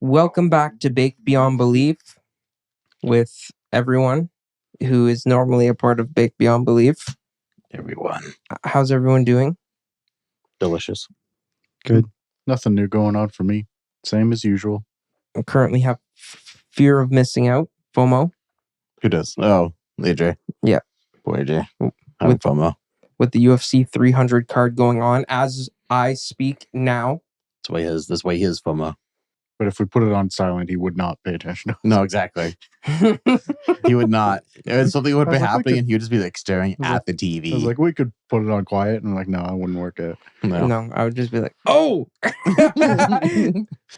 Welcome back to Baked Beyond Belief with everyone who is normally a part of Baked Beyond Belief. Everyone. How's everyone doing? Delicious. Good. Nothing new going on for me. Same as usual. I currently have fear of missing out, FOMO. Who does? Oh, AJ. Yeah. Boy, AJ. Having FOMO. With the UFC 300 card going on as I speak now. That's why he is FOMO. But if we put it on silent, he would not pay attention. No, exactly. He would not. Something would be happening and he would just be like staring at the TV. I was like, we could put it on quiet. And I'm like, no, it wouldn't work out. No, I would just be like, oh!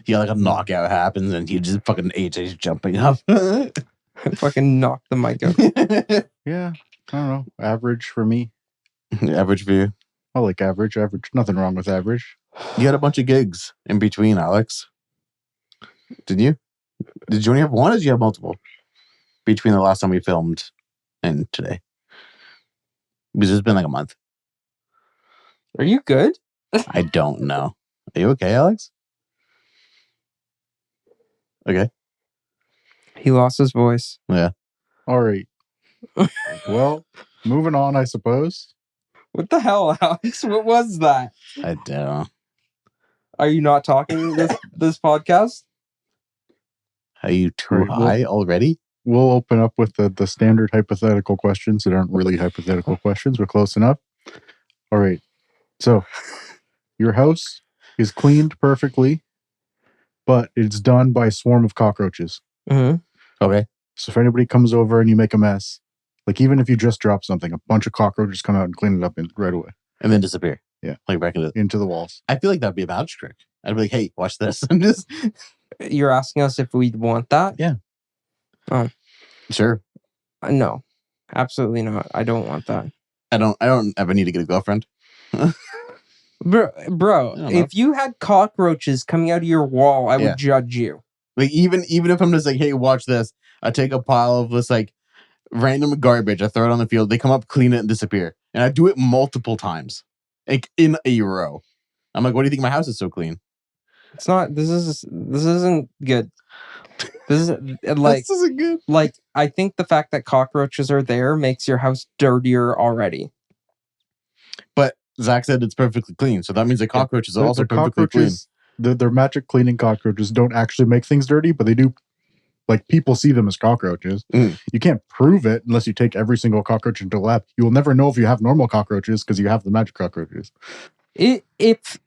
Yeah, like a knockout happens and he just fucking AJ's jumping up. Fucking knock the mic out. Yeah, I don't know. Average for me. Average for you. I like average. Average. Nothing wrong with average. You had a bunch of gigs in between, Alex. Did you? Did you only have one or did you have multiple? Between the last time we filmed and today. Because it's been like a month. Are you good? I don't know. Are you okay, Alex? Okay. He lost his voice. Yeah. All right. Well, moving on, I suppose. What the hell, Alex? What was that? I don't know. Are you not talking this podcast? Are you too high already? We'll open up with the standard hypothetical questions that aren't really hypothetical questions. We're close enough. All right. So, your house is cleaned perfectly, but it's done by a swarm of cockroaches. Mm-hmm. Okay. So if anybody comes over and you make a mess, like even if you just drop something, a bunch of cockroaches come out and clean it up right away. And then disappear. Yeah. Like back into the walls. I feel like that'd be a magic trick. I'd be like, hey, watch this. I'm just... You're asking us if we want that? Yeah. Oh. Sure. No. Absolutely not. I don't want that. I don't ever need to get a girlfriend. Bro, if you had cockroaches coming out of your wall, I would judge you. Like even if I'm just like, hey, watch this. I take a pile of this like random garbage, I throw it on the field, they come up, clean it, and disappear. And I do it multiple times. Like in a row. I'm like, what do you think my house is so clean? It's not. This isn't good. This is like this isn't good. Like I think the fact that cockroaches are there makes your house dirtier already. But Zack said it's perfectly clean, so that means the cockroaches are also perfectly clean. Their magic cleaning cockroaches don't actually make things dirty, but they do. Like people see them as cockroaches. You can't prove it unless you take every single cockroach into the lab. You will never know if you have normal cockroaches because you have the magic cockroaches. If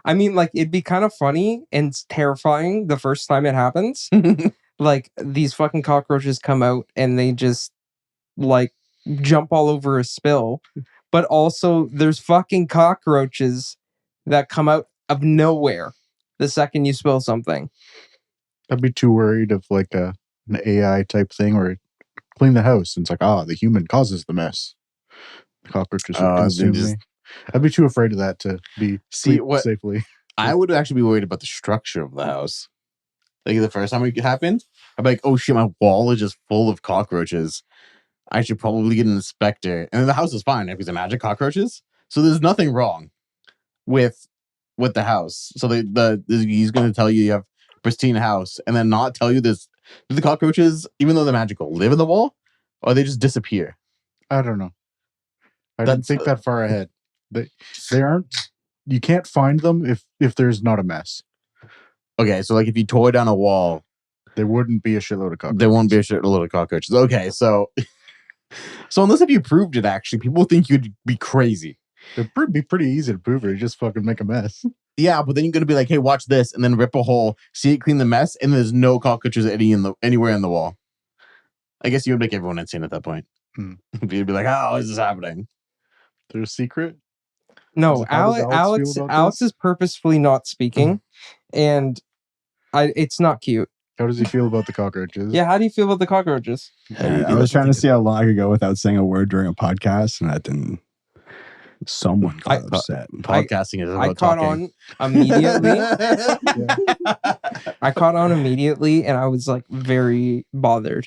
I mean, like, it'd be kind of funny and terrifying the first time it happens. Like these fucking cockroaches come out and they just like jump all over a spill. But also there's fucking cockroaches that come out of nowhere the second you spill something. I'd be too worried of like an AI type thing where clean the house and it's like, the human causes the mess. The cockroaches would consume me. I'd be too afraid of that to be sleep safely. I would actually be worried about the structure of the house. Like the first time it happened, I'd be like, oh shit, my wall is just full of cockroaches. I should probably get an inspector. And then the house is fine because of magic cockroaches. So there's nothing wrong with the house. So he's going to tell you have a pristine house and then not tell you this. Do the cockroaches, even though they're magical, live in the wall? Or they just disappear? I don't know. I didn't think that far ahead. They aren't. You can't find them if there's not a mess. Okay, so like if you tore down a wall, there wouldn't be a shitload of cockroaches. There won't be a shitload of cockroaches. Okay, so unless if you proved it, actually, people think you'd be crazy. It'd be pretty easy to prove it. You just fucking make a mess. Yeah, but then you're gonna be like, hey, watch this, and then rip a hole, see it clean the mess, and there's no cockroaches anywhere in the wall. I guess you would make everyone insane at that point. You'd be like, how is this happening? There's a secret. No, Alex is purposefully not speaking, and it's not cute. How does he feel about the cockroaches? Yeah, how do you feel about the cockroaches? I was trying to see how long I could go without saying a word during a podcast, and that didn't. Someone got upset. Podcasting is about I caught talking. on immediately. I caught on immediately, and I was like very bothered.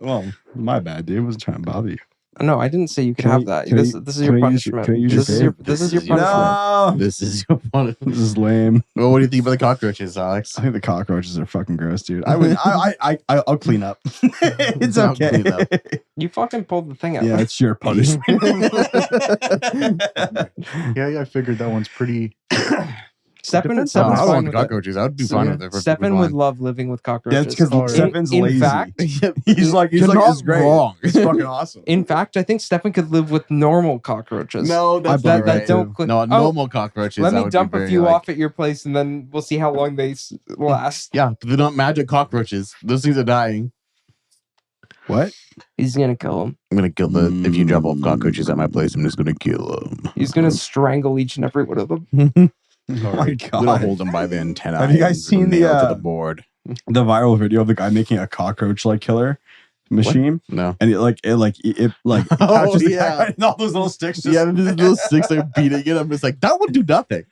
Well, my bad, dude. I wasn't trying to bother you. No, I didn't say you could Can have I- that. can This I- is can your I use- punishment. can I use your This is your fave? this is your This is your- punishment. No, This is your one. this is lame. Well, what do you think about the cockroaches, Alex? I think the cockroaches are fucking gross, dude. I'll clean up. It's I'll okay. clean up. You fucking pulled the thing out. Yeah, it's your punishment. Yeah, I figured that one's pretty. Stefan, Depends Stefan's I fine want with cockroaches. I would be So, fine yeah, with it. Stefan would love living with cockroaches. That's because Oh, Stefan's in lazy. fact- he's like, You're not it's great. wrong. It's fucking awesome. In fact, I think Stefan could live with normal cockroaches. No, that's I not bet that right. don't click. No, Oh, normal cockroaches. let that me would be dump a very, few like- off at your place, and then we'll see how long they last. Yeah, but they're not magic cockroaches. Those things are dying. What? He's gonna kill him. I'm gonna kill the. If you drop off cockroaches at my place, I'm just gonna kill them. He's gonna strangle each and every one of them. Oh my I'm gonna god. hold them by the antenna. Have you guys seen the, to the board? The viral video of the guy making a cockroach like killer machine? No. And it Oh, catches the yeah. guy and all those little sticks just Yeah, these little sticks are beating it. I'm just like, that would do nothing.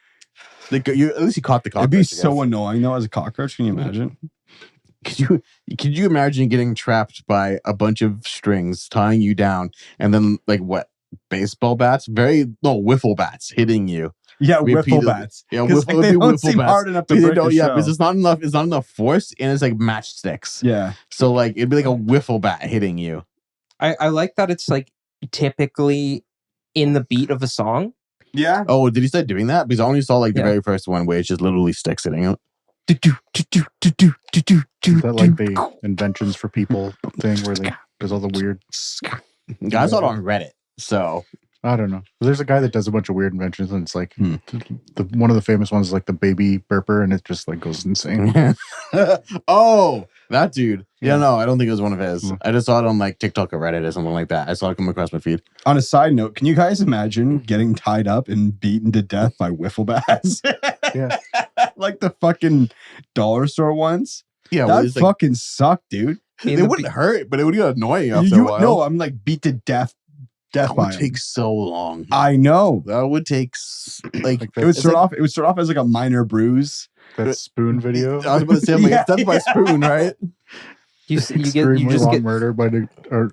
Like, at least you caught the cockroach. It'd be I so guess. annoying though as a cockroach. Can you imagine? Could you imagine getting trapped by a bunch of strings tying you down, and then like what? Baseball bats? Wiffle bats hitting you. Yeah, Repeatedly. wiffle bats. Yeah, 'Cause, wiffle, they it'd be don't wiffle seem bats. hard enough to Because they break don't, the yeah, shell. because it's not enough. It's not enough force, and it's like matchsticks. Yeah. So like it'd be like a wiffle bat hitting you. I like that it's like typically in the beat of a song. Yeah. Oh, did he start doing that? Because I only saw like the Yeah. very first one where it's just literally sticks hitting it. Is that like the inventions for people thing where there's all the weird. I saw it on Reddit. So I don't know. There's a guy that does a bunch of weird inventions, and it's like Hmm. one of the famous ones is like the baby burper, and it just like goes insane. oh, that dude. Yeah, Yeah. no, I don't think it was one of his. Mm. I just saw it on like TikTok or Reddit or something like that. I saw it come across my feed. On a side note, can you guys imagine getting tied up and beaten to death by wiffle bats? Yeah. Like the fucking dollar store ones. Yeah, That it's like, fucking sucked, dude. In it the wouldn't hurt, but it would get annoying after You a while. no, I'm like beat to death that by would 'em. take so long. I know. That would take Like It would that, start off. It would start off as like a minor bruise. that spoon video. I was about to say, I'm like, Yeah, it's done by spoon, right? you Extremely just long get murder by the or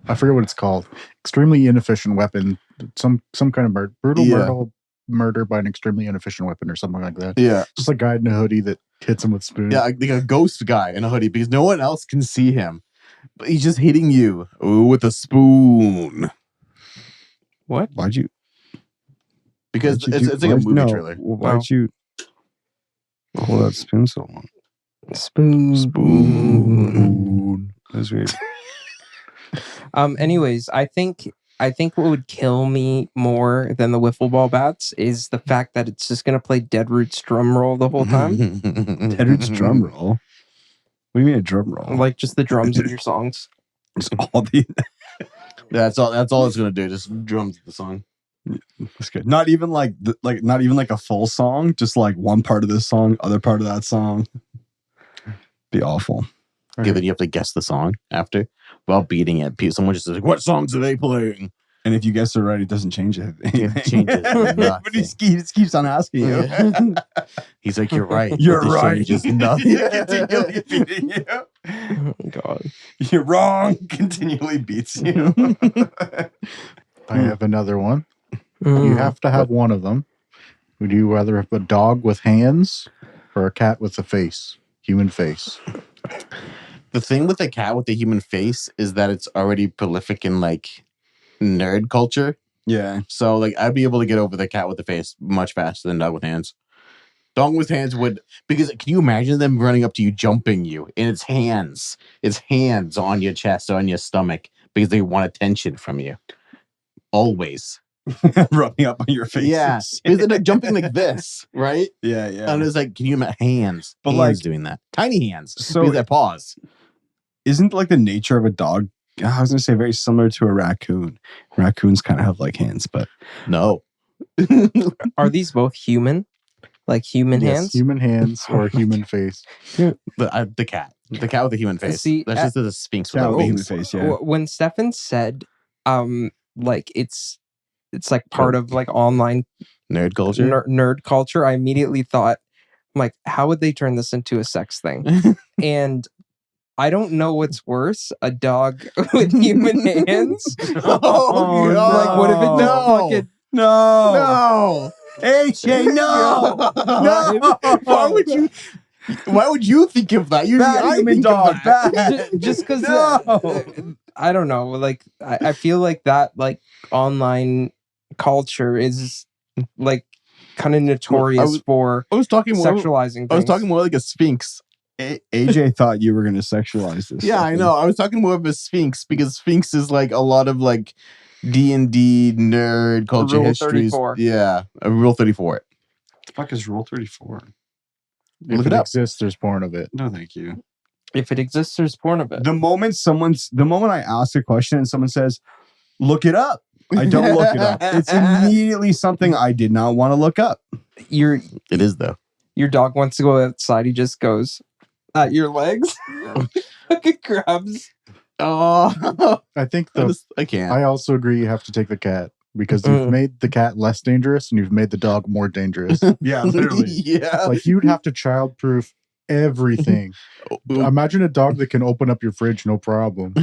I forget what it's called. Extremely inefficient weapon. Some kind of brutal Yeah. murder by an extremely inefficient weapon or something like that. Yeah. Just a guy in a hoodie that hits him with spoon. Yeah, like a ghost guy in a hoodie because no one else can see him. But he's just hitting you with a spoon. what? Why'd you? Because why'd you it's do- like a why'd- movie no, trailer. Why'd you hold that spoon so long? Spoon. That's weird. Anyways, I think what would kill me more than the wiffle ball bats is the fact that it's just gonna play Deadroot's drum roll the whole time. Tedder's drum roll. What do you mean a drum roll? Like just the drums of your songs. It's all the. That's all it's gonna do. Just drums the song. That's good. Not even like not even like a full song. Just like one part of this song, other part of that song. Be awful. Okay, then you have to guess the song after while beating it. Someone just says, "What songs are they playing?" And if you guess it right, it doesn't change it. It changes But he keeps on asking you. He's like, "You're right. You're but this right. changes nothing." Continually beating you. Oh, God. You're wrong. Continually beats you. I have another one. You Mm. have to have one of them. Would you rather have a dog with hands or a cat with a face? Human face. The thing with the cat with the human face is that it's already prolific in like nerd culture. Yeah. So like I'd be able to get over the cat with the face much faster than dog with hands. Dog with hands would, because can you imagine them running up to you, jumping you in its hands on your chest or on your stomach because they want attention from you. Always. Rubbing up on your face. Yeah. Because they're like jumping like this, right? Yeah, yeah. And it's like, can you imagine hands? But, Hands like- doing that. Tiny hands. So- because they pause. Isn't like the nature of a dog, I was going to say very similar to a raccoon. Raccoons kind of have like hands, but No. Are these both human? Like human Yes, hands? human hands or human face. The cat. The cat with the human face. See, That's just the Sphinx with yeah, the with the human wings. face, yeah. When Stefan said, like it's like part of like online Nerd culture. nerd culture, I immediately thought, I'm like, how would they turn this into a sex thing? And I don't know what's worse, a dog with human hands. Oh, Like, what if it just fucking... No. AJ, no. No. Why would you think of that? Usually Bad I human think dog. of that. Bad. Just because No. I don't know, like I feel like that like online culture is like kind of notorious for I was talking more. sexualizing things. I was talking more like a sphinx. AJ thought you were going to sexualize this. Yeah, I know. I was talking more of a sphinx because sphinx is like a lot of like D&D nerd culture Rule histories. 34. Yeah, Rule 34. What the fuck is Rule 34? If Look it it up. exists, there's porn of it. No, thank you. If it exists, there's porn of it. The moment I ask a question and someone says, look it up, I don't look it up. It's immediately something I did not want to look up. Your It is though. dog wants to go outside. He just goes at your legs. Fucking grabs. Oh, I think I can't. I also agree you have to take the cat because you've made the cat less dangerous and you've made the dog more dangerous. Yeah, literally. Yeah. Like you'd have to childproof everything. Imagine a dog that can open up your fridge no problem.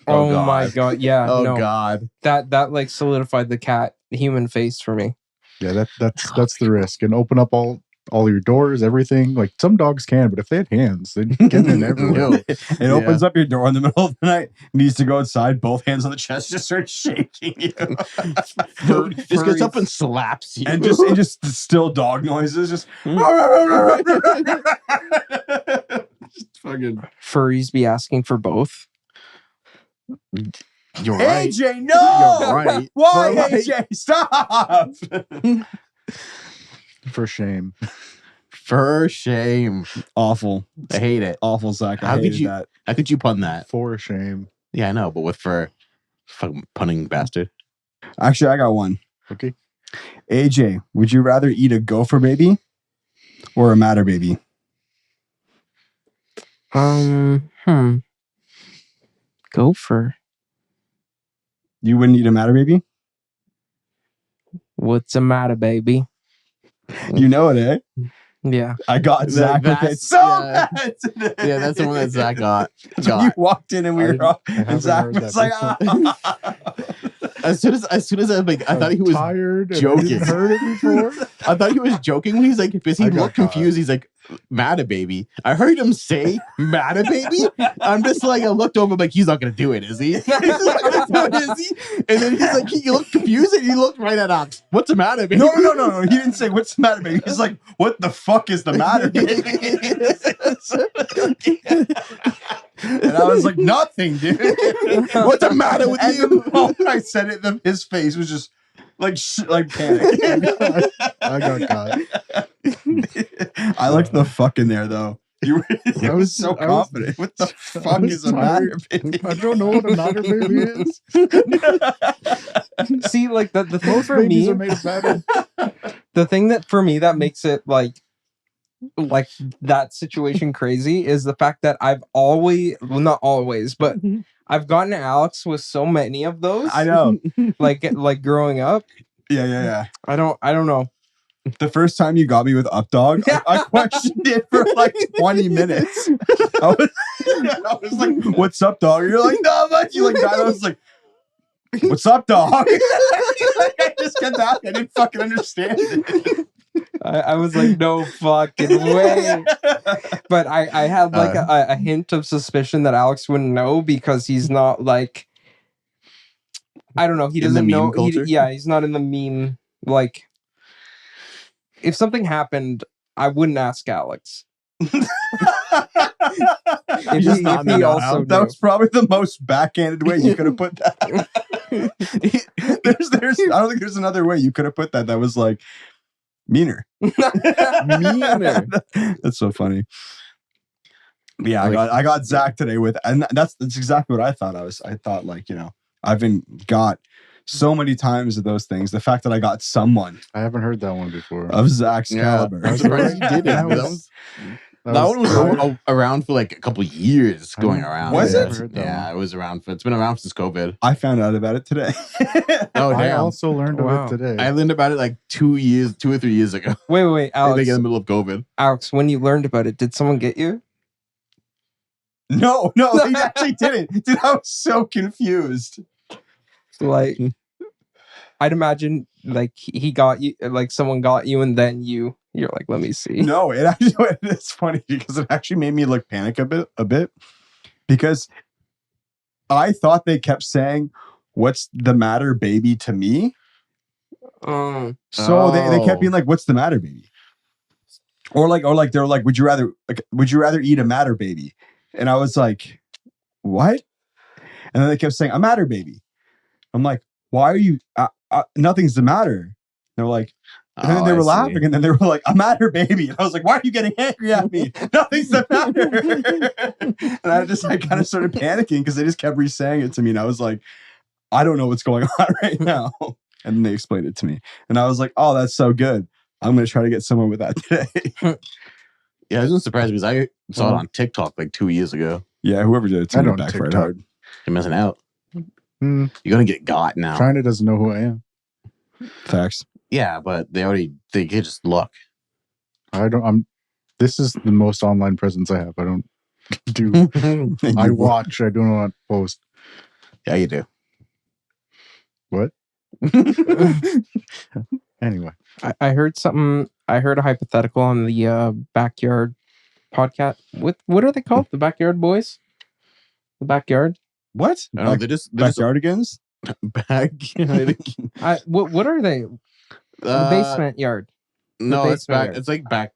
Oh, God. my god. Yeah. Oh no. God. That like solidified the cat human face for me. Yeah, that's the risk. And open up all your doors, everything. Like some dogs can, but if they had hands, they'd get in everywhere. It opens up your door in the middle of the night, needs to go outside, both hands on the chest, just starts shaking you. Just gets up and slaps you. And just still dog noises, just fucking Furries be asking for both. You're right. AJ, no! You're right. Why, But, like, AJ? Stop! For shame. For shame. Awful. I hate it. Awful, Zack. I How could hated you- that. How could you pun that? For shame. Yeah, I know, but with fur. Fucking punning bastard. Actually, I got one. Okay. AJ, would you rather eat a gopher baby or a matter baby? Gopher. You wouldn't eat a matter baby? What's the matter, baby? You know it, eh? Yeah. I got Zack with it That's- so yeah. bad today. Yeah, that's the one that Zack got. You walked in and we were all, haven't and Zack heard was that like, before. ah. As soon as I like, I thought he was tired. And joking. I didn't heard it before. I thought he was joking when he's like, because he I got looked confused. He's like, Matta baby. I heard him say Matta baby. I'm just like, I looked over, like, he's not gonna do it, is he? He's not gonna do it, is he? And then he's like, he looked confused and he looked right at us. What's the matter, baby? No. He didn't say, what's the matter, baby? He's like, what the fuck is the matter, baby? And I was like, nothing, dude. What's the matter with And you? the moment I said it, his face was just like panic. I got caught. I liked the fuck in there, though. You were I was so I was- confident. What the I fuck was is the matter, tired. baby? I don't know what a matter baby is. See, like the thing Most for babies me, are made of matter. the thing that for me that makes it like that situation crazy is the fact that I've always, well, not always, but I've gotten Alex with so many of those. I know. like growing up. Yeah. I don't know. The first time you got me with Up Dog, I questioned it for like 20 minutes. I was like, what's up, dog? You're like, no, but you like that. I was like, what's up, dog? Like, I just kept asking. I didn't fucking understand it. I was like, no fucking way. But I had like a hint of suspicion that Alex wouldn't know because he's not like, I don't know. He In the doesn't meme know. culture? He's not in the meme. Like, if something happened, I wouldn't ask Alex. He's If not he in the also know. That knew. was probably the most backhanded way you could have put that. there's I don't think there's another way you could have put that. That was like meaner. Meaner. That's so funny. But yeah, I got Zack today with, and that's exactly what I thought. I thought like, you know, I've been got so many times of those things. The fact that I got someone I haven't heard that one before. of Zack's caliber. I'm surprised you did it. That That one was around for like a couple of years going around. Was yeah. it? Yeah, it was around. It's been around since COVID. I found out about it today. Oh, I damn. also learned of Wow. it today. I learned about it like 2 or 3 years ago. Wait, Like Alex. in the middle of COVID. Alex, when you learned about it, did someone get you? No, he actually didn't. Dude, I was so confused. Like, I'd imagine like he got you, like someone got you, and then you're like, let me see. No, it's funny because it actually made me like panic a bit because I thought they kept saying, "What's the matter, baby?" to me. So they kept being like, "What's the matter, baby?" Or they're like, would you rather eat a matter baby? And I was like, what? And then they kept saying, a matter baby. I'm like, why are you? Nothing's the matter. They're like, and then they were laughing, and then they were like, a matter baby. And I was like, why are you getting angry at me? Nothing's the matter. And I kind of started panicking because they just kept re-saying it to me, and I was like, I don't know what's going on right now. And then they explained it to me, and I was like, oh, that's so good. I'm going to try to get someone with that today. Yeah, I was surprised because I saw it on TikTok like 2 years ago. Yeah, whoever did it to I me don't backfired TikTok. hard. You're missing out. Hmm. You're gonna get got now. China doesn't know who I am. Facts. Yeah, but they can just look. This is the most online presence I have. I don't do. I watch. I do not post. Yeah, you do. What? Anyway, I heard something. I heard a hypothetical on the backyard podcast. What are they called? The backyard boys? The backyard? What? No, they're just backyardigans? backyard. What are they? The basement yard. No, it's basement back. yard. It's like back.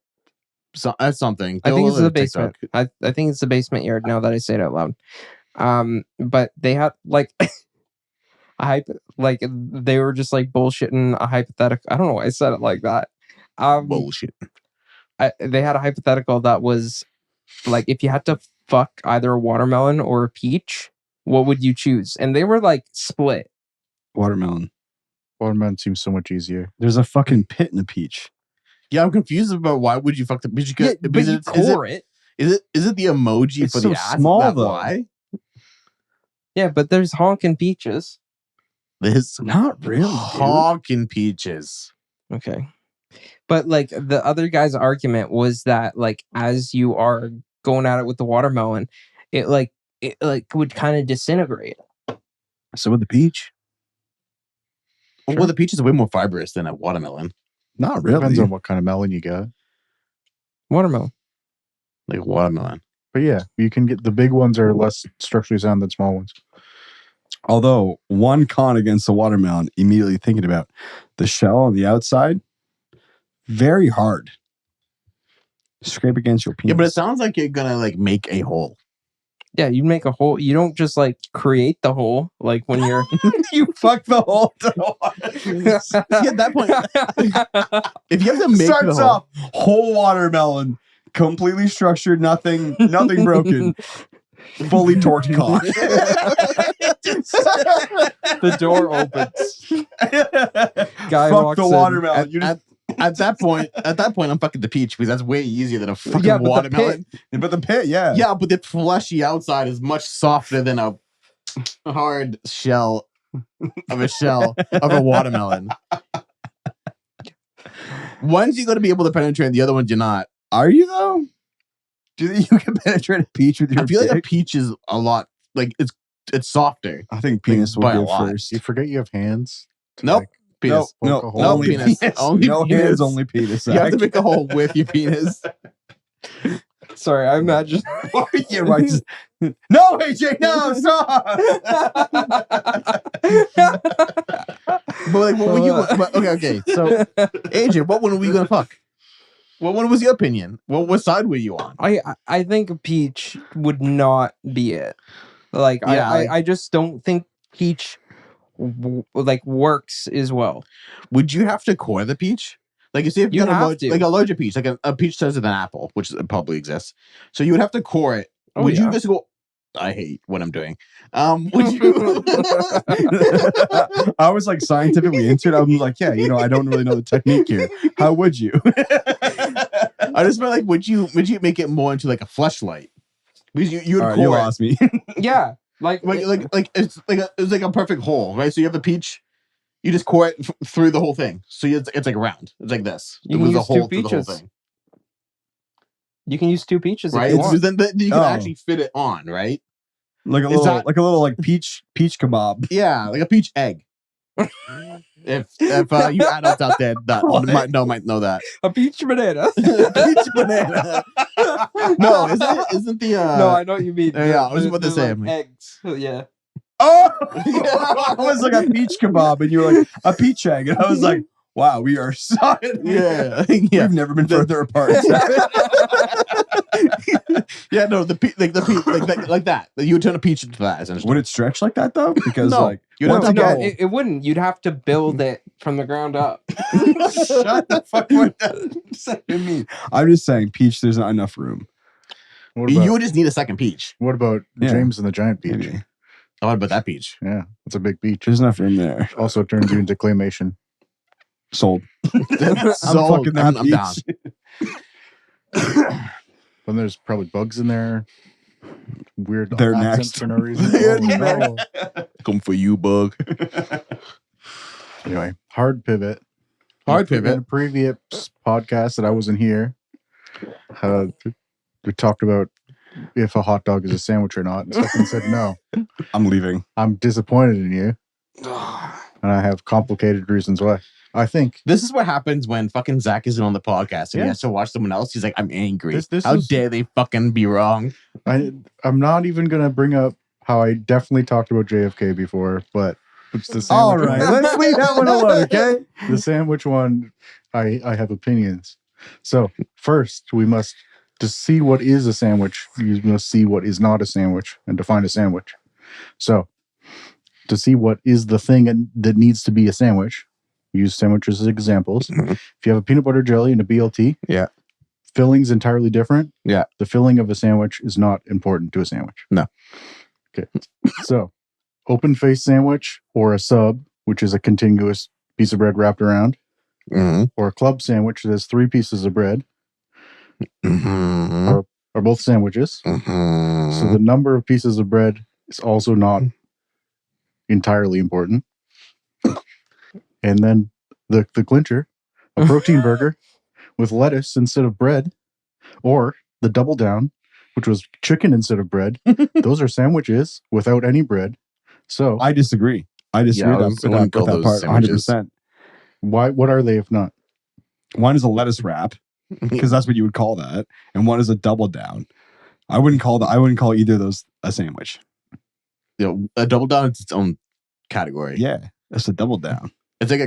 So that's something. I think it's the TikTok. basement. I think it's the basement yard. Now that I say it out loud. But they had like like they were just like bullshitting a hypothetical. I don't know why I said it like that. Bullshit. They had a hypothetical that was like, if you had to fuck either a watermelon or a peach, what would you choose? And they were like split. Watermelon. watermelon seems so much easier. There's a fucking pit in a peach. Yeah, I'm confused about why would you fuck the peach? Yeah, but you core it. Is it the emoji It's for so the ass? small, Is that though. why? Yeah, but there's honking peaches. There's Not really, honking peaches. Okay. But like the other guy's argument was that like as you are going at it with the watermelon, it would kind of disintegrate. So with the peach? Well, the peach is way more fibrous than a watermelon. Not really. Depends on what kind of melon you got. Watermelon. Like watermelon. But yeah, you can get the big ones are less structurally sound than small ones. Although one con against the watermelon, immediately thinking about the shell on the outside, very hard. Scrape against your penis. Yeah, but it sounds like you're gonna like make a hole. Yeah, you make a hole. You don't just like create the hole like when you're you fuck the hole. See, at that point, if you have to make Starts the hole, off whole watermelon, completely structured, nothing broken, fully torqued cock. the door opens. Guy Fuck walks the in. watermelon. You just, at that point, I'm fucking the peach because that's way easier than a fucking Yeah, but watermelon. but the pit, yeah. Yeah, but the fleshy outside is much softer than a hard shell of a watermelon. One's you're gonna be able to penetrate, the other one's you're not. Are you though? Do you think you can penetrate a peach with your I feel like a dick? peach is a lot like it's softer. I think penis will by a go lot. first. You forget you have hands. to, Nope. like, Penis. No, poke a hole. No only penis. penis. Only no penis. hands, only penis. You have to Zach. make a hole with your penis. Sorry, I imagine. yeah, right. No, AJ, no, stop. But like, what were you? Okay. So, AJ, what one were we gonna fuck? What one was your opinion? What side were you on? I think a peach would not be it. Like Yeah, I just don't think peach works as well. Would you have to core the peach? Like, you see, if You you're have to. like a larger peach, like a peach size of an apple, which probably exists. So you would have to core it. Oh, Would you yeah. just go? I hate what I'm doing. Would you? I was like scientifically into it. I was like, yeah, I don't really know the technique here. How would you? I just meant like, would you make it more into like a fleshlight? Because you would All right, core you it. lost me. Yeah, like it's like a perfect hole, right? So you have the peach, you just core it through the whole thing. So it's like round. It's like this. You There's can a use hole two through the whole peaches. thing. You can use 2 peaches right? if you want. Then you can Oh. actually fit it on, right? Like a Is little, that- like peach kebab. Yeah, like a peach egg. if you adults out there that What? might know that. A peach banana. Peach banana. No, isn't the No, I know what you mean. yeah, I was about to They're say, like like- eggs. Yeah. Oh, I was like a peach kebab, and you were like a peach egg, and I was like, wow, we are solid. yeah, We've never been further apart. yeah, no, the peach like that. You would turn a peach into that essentially. Would it stretch like that though? Because No. like You'd once have to again, go- it wouldn't. You'd have to build it from the ground up. shut the fuck up. I'm just saying, peach. There's not enough room. What about, You would just need a second peach. what about Yeah. James and the Giant Peach? Maybe. Oh, what about that peach? Yeah, it's a big peach. There's enough room there. Also turns you into claymation. Sold. I'm fucking that I'm down. Then there's probably bugs in there. Weird They're accents next. for no reason. They're Oh, no. Come for you, bug. Anyway, hard pivot. Hard In a pivot. previous podcast that I wasn't here, we talked about if a hot dog is a sandwich or not. And Stefan said no. I'm leaving. I'm disappointed in you, and I have complicated reasons why. I think This is what happens when fucking Zack isn't on the podcast and Yeah. he has to watch someone else. He's like, I'm angry. This How is- dare they fucking be wrong? I'm not even gonna bring up how I definitely talked about JFK before, but it's the sandwich. All right, one. let's leave that one alone, okay? The sandwich one, I have opinions. So first, we must to see what is a sandwich. You must see what is not a sandwich and define a sandwich. So to see what is the thing that needs to be a sandwich, use sandwiches as examples. Mhm. If you have a peanut butter jelly and a BLT, Yeah. filling's entirely different. Yeah. The filling of a sandwich is not important to a sandwich. No. Okay. So open face sandwich or a sub, which is a contiguous piece of bread wrapped around, Mm-hmm. or a club sandwich that has 3 pieces of bread, Mm-hmm. are both sandwiches. Mm-hmm. So the number of pieces of bread is also not entirely important. And then the clincher, a protein burger with lettuce instead of bread, or the double down, which was chicken instead of bread. Those are sandwiches without any bread. So I disagree. I disagree Yeah, I with wouldn't call that those part sandwiches. 100%. what are they if not? One is a lettuce wrap, because that's what you would call that, and one is a double down. I wouldn't call either of those a sandwich. You know, a double down is its own category. Yeah, that's a double down. It's like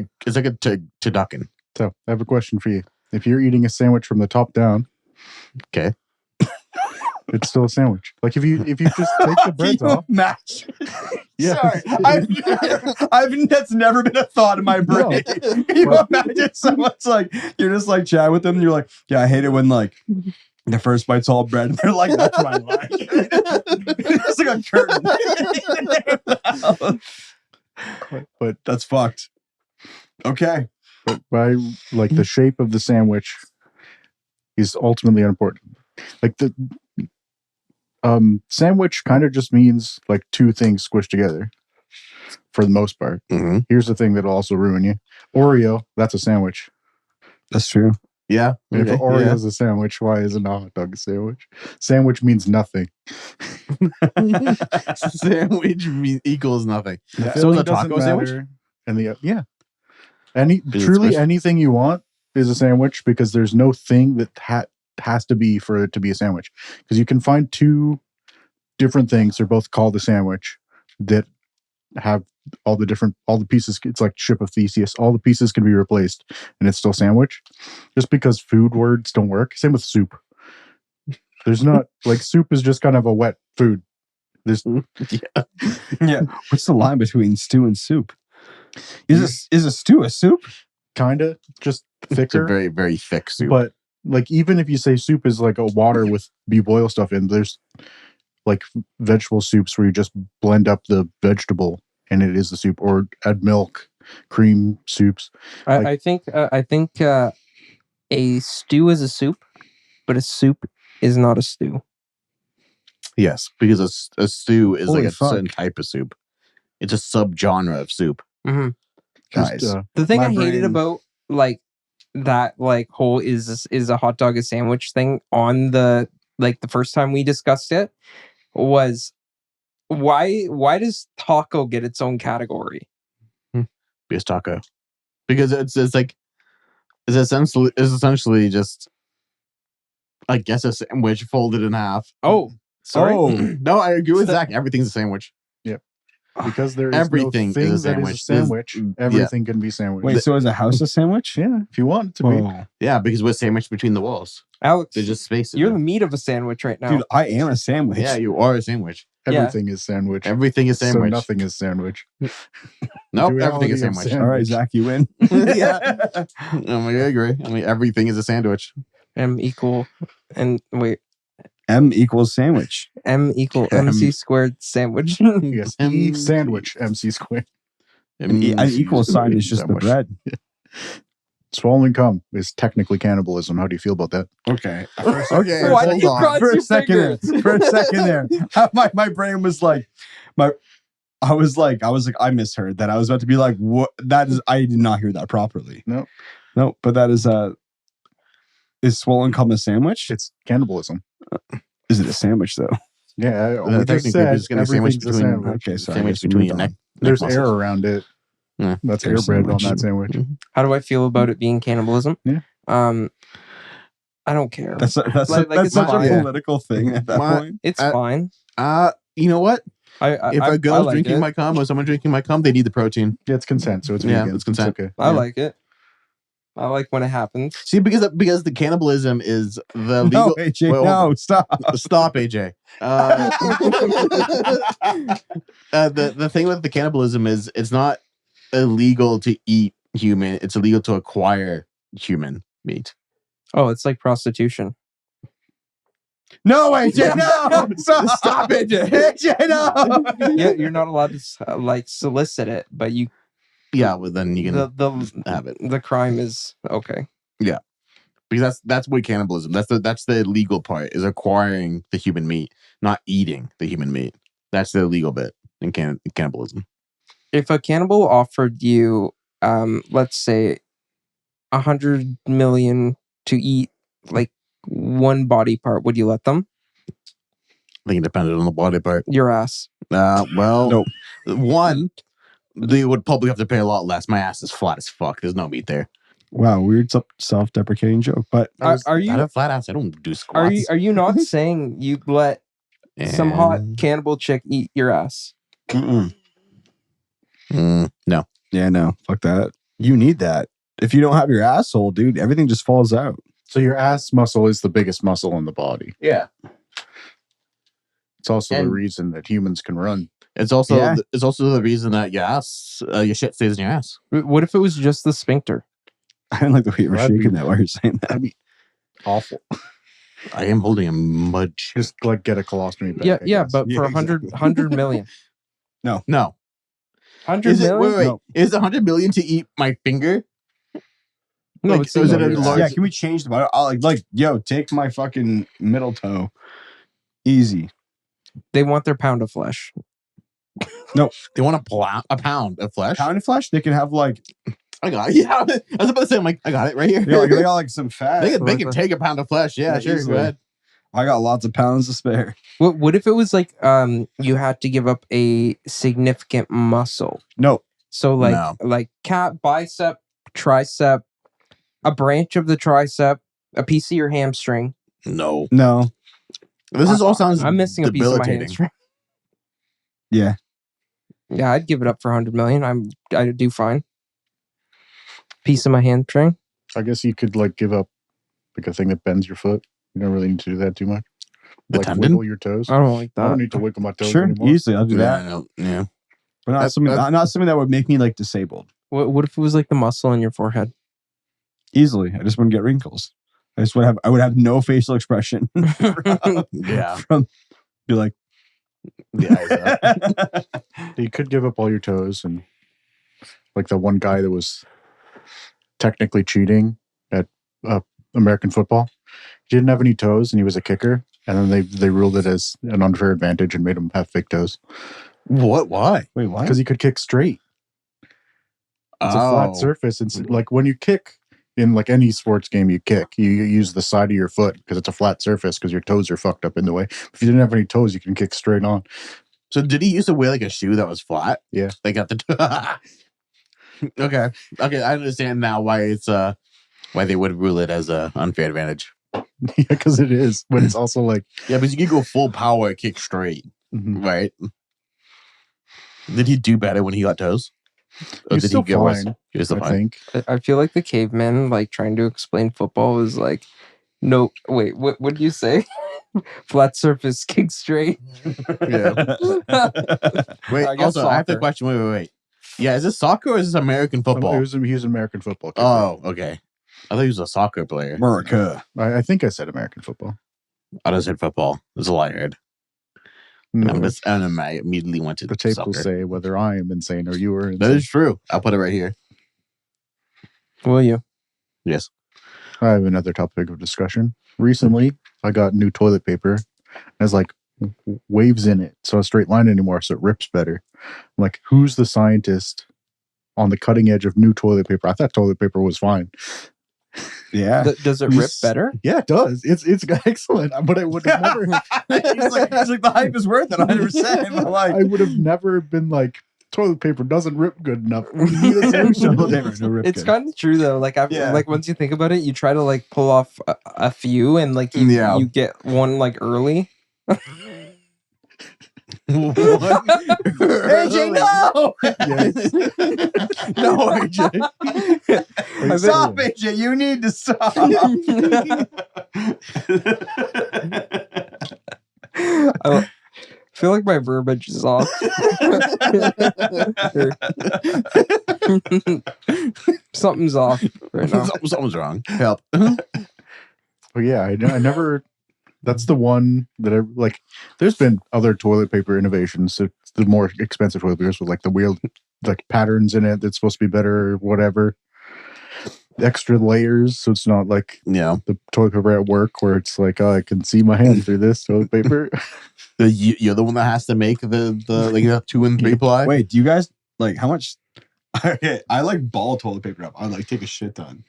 a turducken. So I have a question for you. If you're eating a sandwich from the top down, Okay. it's still a sandwich. Like if you just take the breads off. Match. Yeah. Sorry, that's never been a thought in my brain. You imagine someone's like, you're just like chatting with them, and you're like, yeah, I hate it when like the first bite's all bread, and they're like, that's what I like. It's like a curtain. But That's fucked. Okay. by like the shape of the sandwich is ultimately unimportant. Like the sandwich kind of just means like 2 things squished together for the most part. Mm-hmm. Here's the thing that'll also ruin you. Oreo, that's a sandwich. That's true. Yeah. If Okay. Oreo is a sandwich, why isn't a hot dog a sandwich? Sandwich means nothing. Sandwich equals nothing. The Yeah. So filling is a taco doesn't sandwich? matter, and the it truly squished? anything you want is a sandwich because there's no thing that has to be for it to be a sandwich. Because you can find 2 different things. They're both called a sandwich that have all the pieces. It's like ship of Theseus. All the pieces can be replaced and it's still sandwich. Just because food words don't work. Same with soup. There's not like soup is just kind of a wet food. There's Yeah. What's the line between stew and soup? Is a stew a soup? kind of just It's a thicker. very, very thick soup. But like even if you say soup is like a water with you boil stuff in, there's like vegetable soups where you just blend up the vegetable and it is the soup, or add milk, cream soups. I think a stew is a soup, but a soup is not a stew. Yes, because a stew is Holy like a fuck. certain type of soup. It's a subgenre of soup. Mm-hmm. Guys. Just, The thing My I hated brain- about like that like whole is a hot dog a sandwich thing on the first time we discussed it was why does taco get its own category? Because taco. Because it's essentially just, I guess, a sandwich folded in half. Oh, sorry. Oh. No, I agree with Zach. Everything's a sandwich. Because there is Everything no thing is a that is a sandwich. sandwich. Everything can be sandwich. Wait, so is a house a sandwich? Yeah, if you want it to be. Whoa. Yeah, because we're sandwiched between the walls. Alex, There's just space. you're the meat of a sandwich right now. Dude, I am a sandwich. Yeah, you are a sandwich. Everything is sandwich. Everything is sandwich. So nothing is sandwich. Nope, Duality everything is of sandwich. sandwich. All right, Zach, you win. Yeah. I agree. Everything is a sandwich. M equal and wait, M equals sandwich. M equal M. MC squared sandwich. Yes, E sandwich MC squared. An equal sign is just the bread. Swallowing cum is technically cannibalism. How do you feel about that? Okay. Okay, Why did hold you on. cross For your a second there. fingers? For a second there. My brain was like, I was like, I misheard that. I was about to be like, what? That is, I did not hear that properly. No. No, but that is swollen cum a sandwich? It's cannibalism. Is it a sandwich though? Yeah, we just Technically, said we're just gonna sandwich everything's a between. sandwich. Okay, sorry. Sandwich between your neck. There's neck air muscles. around it. Yeah. That's There's air bread on sandwich. that sandwich. How do I feel about it being cannibalism? Yeah. I don't care. That's it's such a fine. political thing at that point. It's fine. You know what? If a I girl's like drinking it. my cum or someone drinking my cum, they need the protein. Yeah, it's consent, so it's Yeah, vegan. it's consent. okay. I like it. I like when it happens. See, because the cannibalism is the legal. No, AJ, Wait, hold no, on. stop. Stop, AJ. The thing with the cannibalism is it's not illegal to eat human. It's illegal to acquire human meat. Oh, it's like prostitution. No, AJ, no. Stop AJ. AJ, no. Yeah, you're not allowed to solicit it, but you Yeah, well then you can the have it. The crime is okay. Because that's what cannibalism. That's the illegal part, is acquiring the human meat, not eating the human meat. That's the illegal bit in cannibalism. If a cannibal offered you, let's say, 100 million to eat like one body part, would you let them? I think it depended on the body part. Your ass. Well, Nope. One, they would probably have to pay a lot less. My ass is flat as fuck. There's no meat there. Wow, weird self-deprecating joke. But Are I you have a flat ass. I don't do squats. are you not saying you'd let some hot And- cannibal chick eat your ass? mm-mm. No. Yeah, no, fuck that. You need that. If you don't have your asshole, dude, everything just falls out. So your ass muscle is the biggest muscle in the body. Yeah. It's also the And- reason that humans can run. It's also Yeah. it's also the reason that your shit stays in your ass. What if it was just the sphincter? I didn't like the way you were That'd be- shaking that while you're saying that. That'd be awful. I am holding a mud chip. Just like get a colostomy bag. Yeah, I yeah, guess. but Yeah, for 100 million. No. 100 Is it million? wait, No. is 100 million to eat my finger? No, Like, it's is it a eating- large- Yeah, can we change the body? I'll like, yo, take my fucking middle toe. Easy. They want their pound of flesh. They want a pound of flesh? Pound of flesh, they can have like, I got it. Yeah, I was about to say, I'm like, I got it right here. they got like some fat. They can take a pound of flesh. Yeah, Yeah, sure. easily. Go ahead. I got lots of pounds to spare. What if it was like you had to give up a significant muscle? No, So like No. like cat, bicep, tricep, a branch of the tricep, a piece of your hamstring. No. no. This is all sounds I'm missing a piece of my debilitating. hamstring. Yeah. Yeah, I'd give it up for 100 million. I'd do fine. Piece of my hamstring. I guess you could like give up like a thing that bends your foot. You don't really need to do that too much. The Like tendon? wiggle your toes. I don't like I don't that. need to wiggle my toes Sure, anymore. easily. I'll do that. Yeah, yeah. But not That- something, that- not something that would make me like disabled. What if it was like the muscle in your forehead? Easily. I just wouldn't get wrinkles. I would have no facial expression. Yeah. From be like, Yeah. You could give up all your toes, and like the one guy that was technically cheating at American football, he didn't have any toes, and he was a kicker. And then they ruled it as an unfair advantage and made him have fake toes What? Why? wait, what? because he could kick straight. It's a flat surface. It's like when you kick, in like any sports game you kick, you use the side of your foot because it's a flat surface because your toes are fucked up in the way. If you didn't have any toes, you can kick straight on. So did he used to wear like a shoe that was flat? Yeah. Like at the Okay. I understand now why it's why they would rule it as a unfair advantage. Yeah, because it is, but it's also like Yeah, because you can go full power, kick straight, right? Did he do better when he got toes? Or He's did still he get worse? fine, He was still I fine. think. I feel like the cavemen like trying to explain football was like, no, wait, what did you say? Flat surface, kick straight. Yeah. Wait, I guess also, I have the soccer. question. Wait. Yeah, is this soccer or is this American football? He was an American football kicker. Oh, okay. I thought he was a soccer player. America. I think I said American football. I just said football. That's all I heard. No, And I immediately went to the tape soccer. will say whether I am insane or you are insane. That is true. I'll put it right here. Will you? Yes. I have another topic of discussion. Recently, I got new toilet paper. There's like waves in it, so a straight line anymore, so it rips better. I'm like, who's the scientist on the cutting edge of new toilet paper? I thought toilet paper was fine. Yeah. Does it rip better? Yeah, it does. It's excellent, but I would have never. he's like the hype is worth it 100%. But like, I would have never been like, toilet paper doesn't rip good enough. It's kind of true though. Like like once you think about it, you try to like pull off a few, and like you get one like early. AJ, no! Yes. No, AJ. Stop, AJ. You need to stop. I feel like my verbiage is off. Something's off right now. Something's wrong. Help. But yeah, I never. That's the one that I like. There's been other toilet paper innovations. So the more expensive toilet papers with like the weird like patterns in it that's supposed to be better or whatever. Extra layers, so it's not like the toilet paper at work where it's like, oh, I can see my hand through this toilet paper. You're the one that has to make the like 2 and 3 ply. Wait, do you guys like how much? Okay, I like ball toilet paper up. I like take a shit ton.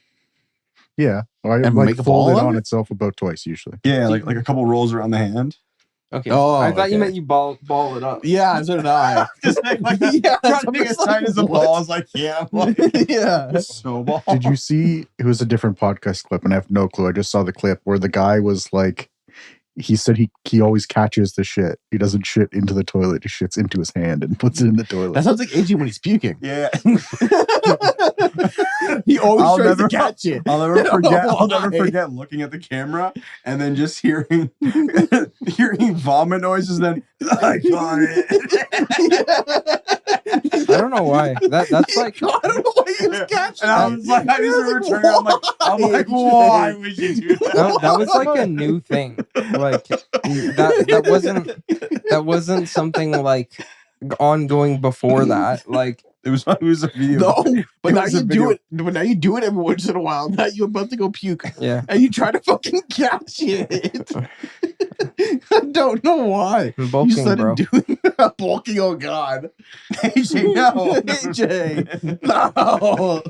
Yeah, I And like make a fold ball it of on it? itself about twice usually. Yeah, like a couple rolls around the hand. Okay. Oh, I thought you okay. meant you ball it up. Yeah, so did I. Just like Yeah, trying to make as tight as the ball. I was like, yeah, I'm like, Yeah. snowball. Did you see? It was a different podcast clip, and I have no clue. I just saw the clip where the guy was like, he said he always catches the shit. He doesn't shit into the toilet. He shits into his hand and puts it in the toilet. That sounds like AJ when he's puking. Yeah. He always I'll tries never- to catch it. I'll never forget. I'll never Why? forget looking at the camera and then just hearing vomit noises. Then I got it. I don't know why. That's like I don't know why he was catching And I it. was like, I just remember turning around. I'm like, why would you do that? that was like a new thing. Like that wasn't something like ongoing before that. Like It was a video. No, but It now was a you video. do it. But now you do it every once in a while. Now you're about to go puke, yeah, and you try to fucking catch it. I don't know why. You bulking, started bro. doing bulking. Oh God, AJ, no. AJ, no.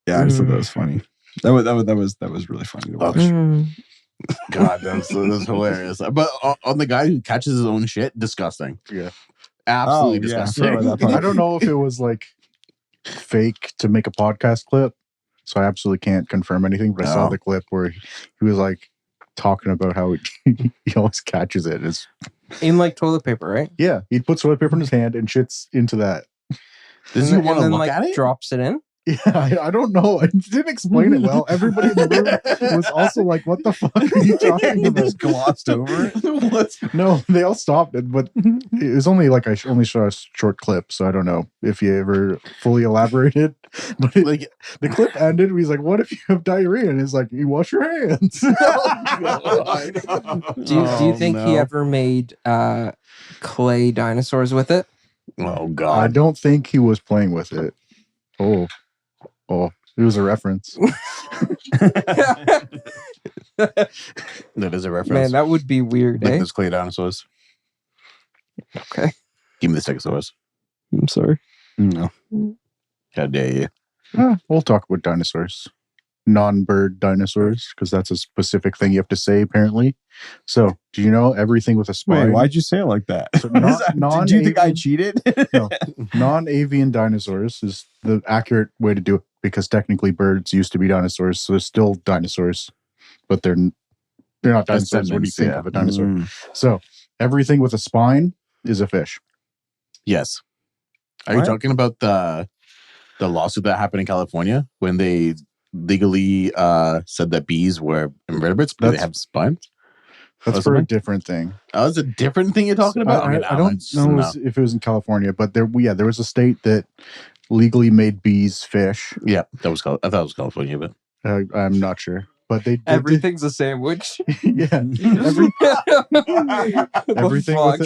Yeah, I just thought that was funny. That was really funny to watch. God, that's hilarious. But on the guy who catches his own shit, disgusting. Yeah. Absolutely Oh, yeah. disgusting. Sorry about that part. I don't know if it was like fake to make a podcast clip, so I absolutely can't confirm anything. But I saw No. the clip where he was like talking about how he always catches it. It's, In like toilet paper, right? yeah, he puts toilet paper in his hand and shits into that. Does And he want to then, look like, at it? drops it in. Yeah, I don't know. I didn't explain it well. Everybody in the room was also like, "What the fuck are you talking He about?" just glossed over it. What's No, they all stopped it, but it was only like I only saw a short clip, so I don't know if you ever fully elaborated. But like? the clip ended. He's like, "What if you have diarrhea?" And it's like, "You wash your hands." Do you think he ever made clay dinosaurs with it? Oh I God! don't think he was playing with it. Oh, it was a reference. That is a reference. Man, that would be weird, like eh? those clay dinosaurs. Okay, Give me the Stegosaurus. I'm sorry. No. How dare you? We'll talk about dinosaurs. Non-bird dinosaurs, because that's a specific thing you have to say, apparently. So, do you know everything with a spine? Wait, why'd you say it like that? So Do you think I cheated? No. Non-avian dinosaurs is the accurate way to do it, because technically birds used to be dinosaurs, so they're still dinosaurs, but they're not dinosaurs when you think of a dinosaur. So, everything with a spine is a fish. Yes. Are you talking about the lawsuit that happened in California when they legally said that bees were invertebrates because they have spines? That's for a different thing. Oh, it's a different thing you're talking about? I don't know if it was in California, but there was a state that legally made bees fish. Yeah, I thought it was California, but I'm not sure. But everything's a sandwich. Yeah,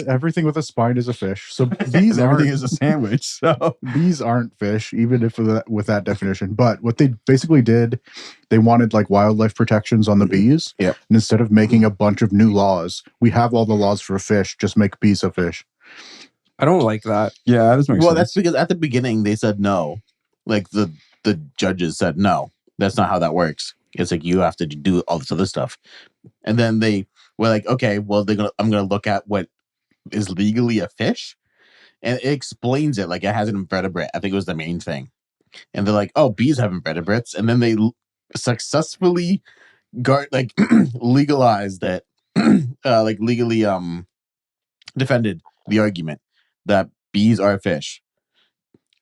everything with a spine is a fish. So bees everything is a sandwich. So bees aren't fish, even if with that definition. But what they basically did, they wanted like wildlife protections on the bees. Yep. And instead of making a bunch of new laws, we have all the laws for fish. Just make bees a fish. I don't like that. Yeah, that makes sense. Well, that's because at the beginning they said no. Like the judges said no. That's not how that works. It's like you have to do all this other stuff. And then they were like, okay, well, I'm gonna look at what is legally a fish. And it explains it like it has an invertebrate. I think it was the main thing. And they're like, oh, bees have invertebrates. And then they successfully legalized it, legally defended the argument that bees are a fish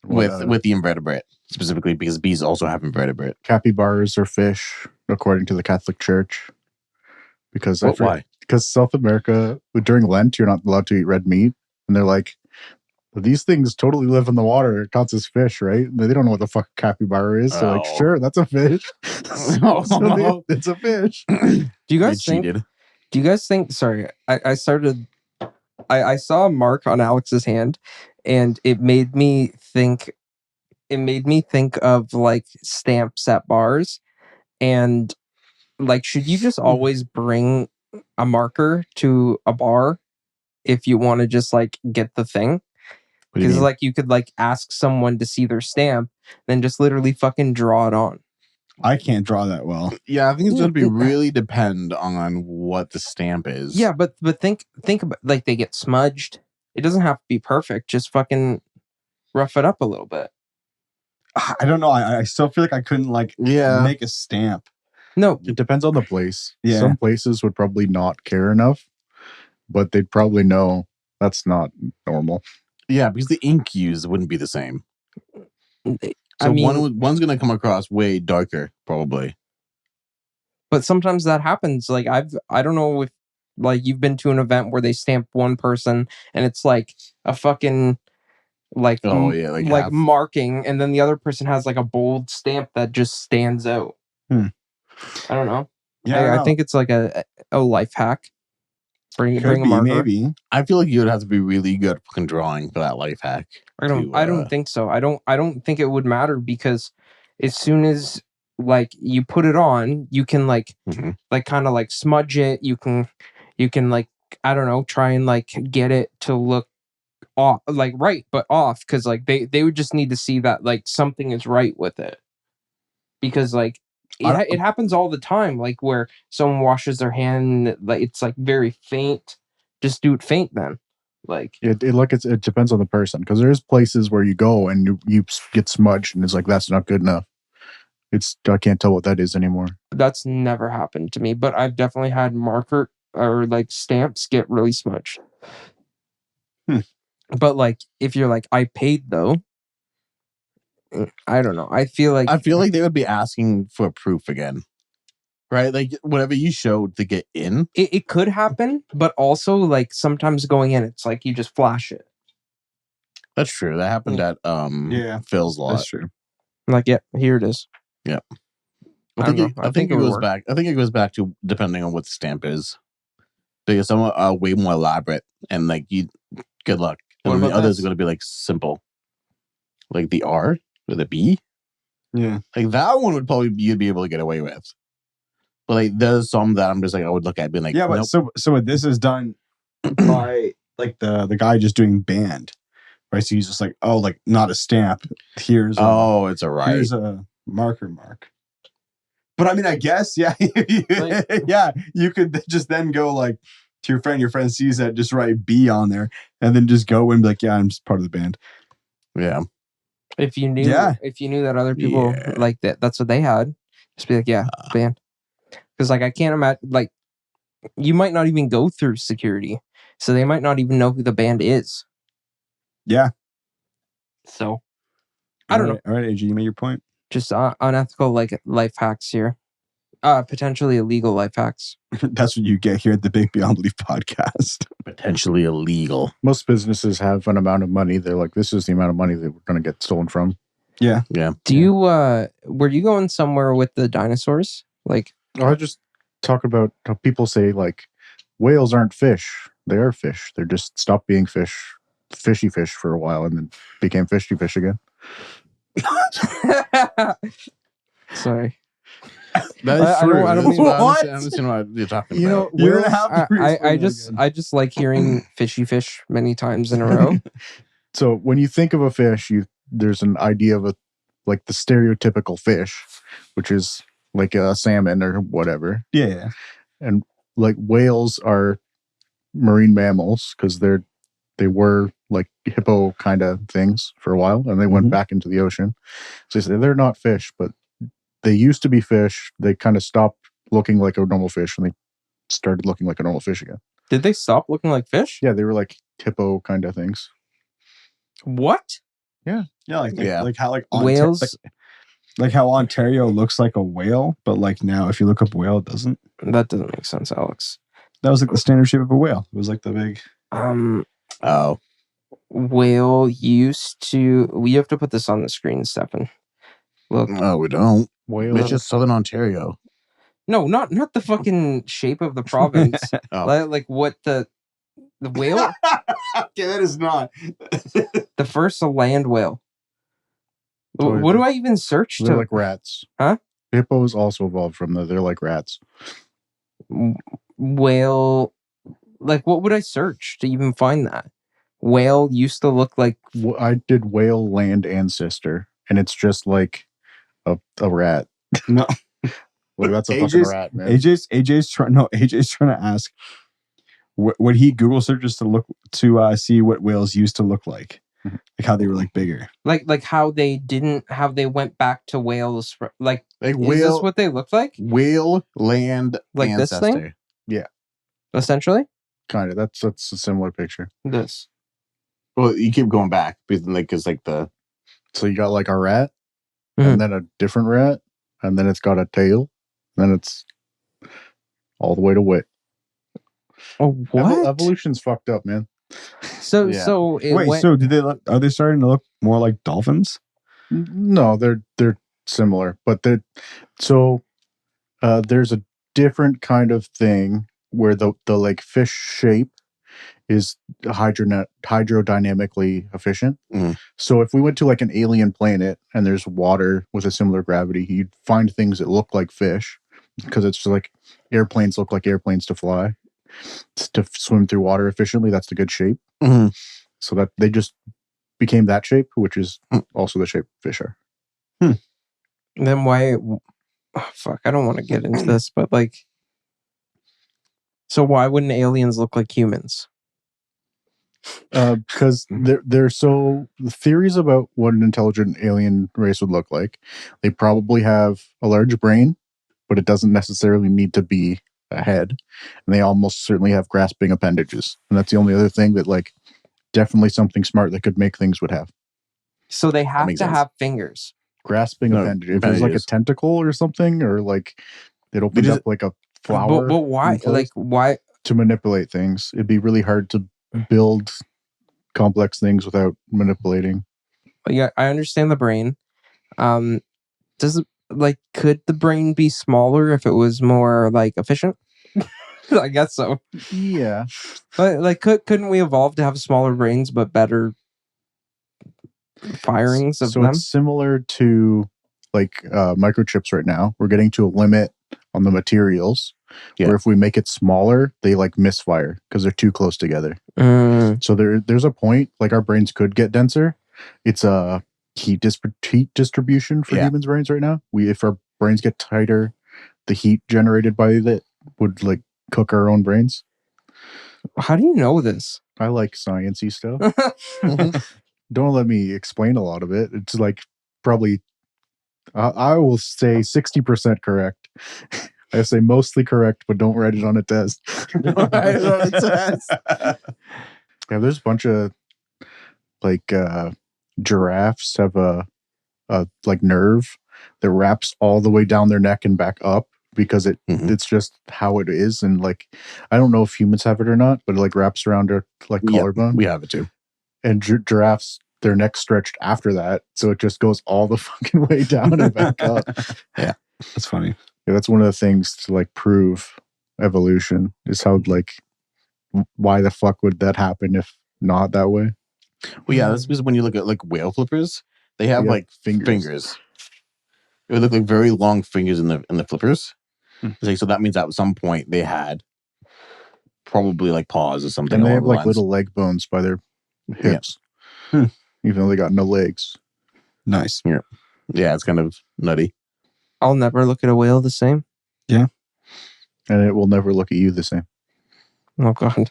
with the invertebrate. Specifically because bees also have invertebrate. Capybaras are fish, according to the Catholic Church. Because why? Because South America, during Lent, you're not allowed to eat red meat. And they're like, well, these things totally live in the water. It counts as fish, right? They don't know what the fuck a capybara is. So like, sure, that's a fish. It's a fish. Do you guys think, sorry, I saw a mark on Alex's hand and it made me think of like stamps at bars, and like, should you just always bring a marker to a bar if you want to just like get the thing? Because like you could like ask someone to see their stamp, then just literally fucking draw it on. I can't draw that well. Yeah, I think it's going to be really depend on what the stamp is. Yeah, but think about, like, they get smudged. It doesn't have to be perfect. Just fucking rough it up a little bit. I don't know. I still feel like I couldn't make a stamp. No, it depends on the place. Yeah. Some places would probably not care enough, but they'd probably know that's not normal. Yeah, because the ink used wouldn't be the same. So one's going to come across way darker, probably. But sometimes that happens. Like I don't know if like you've been to an event where they stamp one person and it's like a fucking like marking, and then the other person has like a bold stamp that just stands out. I don't know. Yeah, I think it's like a life hack. Bring a marker. Maybe. I feel like you would have to be really good at fucking drawing for that life hack. I don't think so. I don't think it would matter, because as soon as like you put it on, you can like kind of like smudge it. You can like, I don't know, try and like get it to look off, like right but off, because like they would just need to see that like something is right with it, because like it happens all the time, like where someone washes their hand, like it's like very faint. Just do it faint then. Like it depends on the person, because there's places where you go and you get smudged and it's like, that's not good enough. I can't tell what that is anymore. That's never happened to me, but I've definitely had marker or like stamps get really smudged. But like, if you're like, I paid though, I don't know. I feel like they would be asking for proof again, right? Like whatever you showed to get in. It could happen, but also like sometimes going in, it's like you just flash it. That's true. That happened at Phil's lot. That's true. Like, yeah, here it is. Yeah. I think it goes back. I think it goes back to depending on what the stamp is. Because some are way more elaborate, and like good luck. And the others are going to be like simple, like the R or the B. Yeah, like that one would probably you'd be able to get away with. But like there's some that I'm just like I would look at being like, but nope. so what this is done by like the guy just doing band. right? So he's just like, oh, like not a stamp. Here's it's a right. here's a marker mark. But I mean, I guess, yeah, yeah, you could just then go like to your friend sees that, just write B on there, and then just go and be like, yeah, I'm just part of the band. Yeah. If you knew that other people like that's what they had, just be like, yeah, band. Because like I can't imagine, like you might not even go through security, so they might not even know who the band is. Yeah. So I don't know. All right, AG, you made your point. Just unethical like life hacks here. Potentially illegal life hacks. That's what you get here at the Big Beyond Belief podcast. Potentially illegal. Most businesses have an amount of money. They're like, this is the amount of money that we're going to get stolen from. Yeah. Yeah. Do you were you going somewhere with the dinosaurs? Like, I just talk about how people say like whales aren't fish. They are fish. They're just stopped being fishy fish for a while and then became fishy fish again. sorry. That is I true. don't mean- What? I understand what you're talking You know, about. You're gonna have to I just like hearing fishy fish many times in a row. So when you think of a fish, there's an idea of like the stereotypical fish, which is like a salmon or whatever. Yeah. And like whales are marine mammals because they were like hippo kind of things for a while, and they went back into the ocean. So they say they're not fish, but they used to be fish. They kind of stopped looking like a normal fish, and they started looking like a normal fish again. Did they stop looking like fish? Yeah, they were like hippo kind of things. What? Yeah, like how like Whales? like how Ontario looks like a whale, but like now if you look up whale, it doesn't. That doesn't make sense, Alex. That was like the standard shape of a whale. It was like the big. Oh. Whale used to. We have to put this on the screen, Stefan. Look. No, we don't. Whale. It's just Southern Ontario. No, not the fucking shape of the province. Oh. Like what the whale? Okay, that is not. The first land whale. Totally. What do I even search They're to? like rats. Huh? Hippos also evolved from they're like rats. Whale. Like what would I search to even find that? Whale used to look like. I did whale land ancestor, and it's just like a rat. No. Like that's a fucking rat, man. AJ's trying to ask what he Google searches to see what whales used to look like how they were like bigger, like how they went back to whales. Like Like is this whale, what they look like? whale land Like this ancestor. thing? Essentially, Kind of. That's a similar picture. this. Well, you keep going back because like the So you got like a rat, Mhm. and then a different rat, and then it's got a tail, then it's all the way to wit. Oh, what? Evolution's fucked up, man. So Yeah. so it wait, went. so are they starting to look more like dolphins? No, they're similar, but there's a different kind of thing where the like fish shape is hydrodynamically efficient. So if we went to like an alien planet and there's water with a similar gravity, you'd find things that look like fish because it's like airplanes look like airplanes to fly, to swim through water efficiently. That's the good shape. So that they just became that shape, which is also the shape fish are. Then why? Oh, fuck, I don't want to get into this, but like, so why wouldn't aliens look like humans? Because they're so the theories about what an intelligent alien race would look like. They probably have a large brain, but it doesn't necessarily need to be a head, and they almost certainly have grasping appendages, and that's the only other thing that like definitely something smart that could make things would have. So they have to makes sense. have fingers. Grasping No, appendage. If there's like a appendages. tentacle or something, or like it opens just- up like a flower. But why? and close Like why? to manipulate things. It'd be really hard to build complex things without manipulating. Yeah, I understand the brain. Does it like could the brain be smaller if it was more like efficient? I guess so. Yeah. But like, couldn't we evolve to have smaller brains but better firings of So them? it's similar to like microchips right now. We're getting to a limit on the materials. Yeah. Where if we make it smaller, they like misfire because they're too close together. Mm. So there's a point like our brains could get denser. It's a heat distribution for Yeah. humans' brains right now. If our brains get tighter, the heat generated by that would like cook our own brains. How do you know this? I like sciencey stuff. Don't let me explain a lot of it. It's like probably I will say 60% correct. I say mostly correct, but don't write it on a test. Don't write it on a test. Yeah, there's a bunch of like giraffes have a like nerve that wraps all the way down their neck and back up because it's just how it is. And like I don't know if humans have it or not, but it like wraps around their like collarbone. We have it too. And giraffes, their neck stretched after that, so it just goes all the fucking way down and back up. Yeah, That's funny. Yeah, that's one of the things to like prove evolution is how like why the fuck would that happen if not that way? Well, yeah, that's because when you look at like whale flippers, they have like fingers. It would look like very long fingers in the flippers. It's like, so that means at some point they had probably like paws or something. And they along have the like lines. little leg bones by their hips, Hmm. even though they got no legs. Nice. Yeah, it's kind of nutty. I'll never look at a whale the same. And it will never look at you the same. Oh god.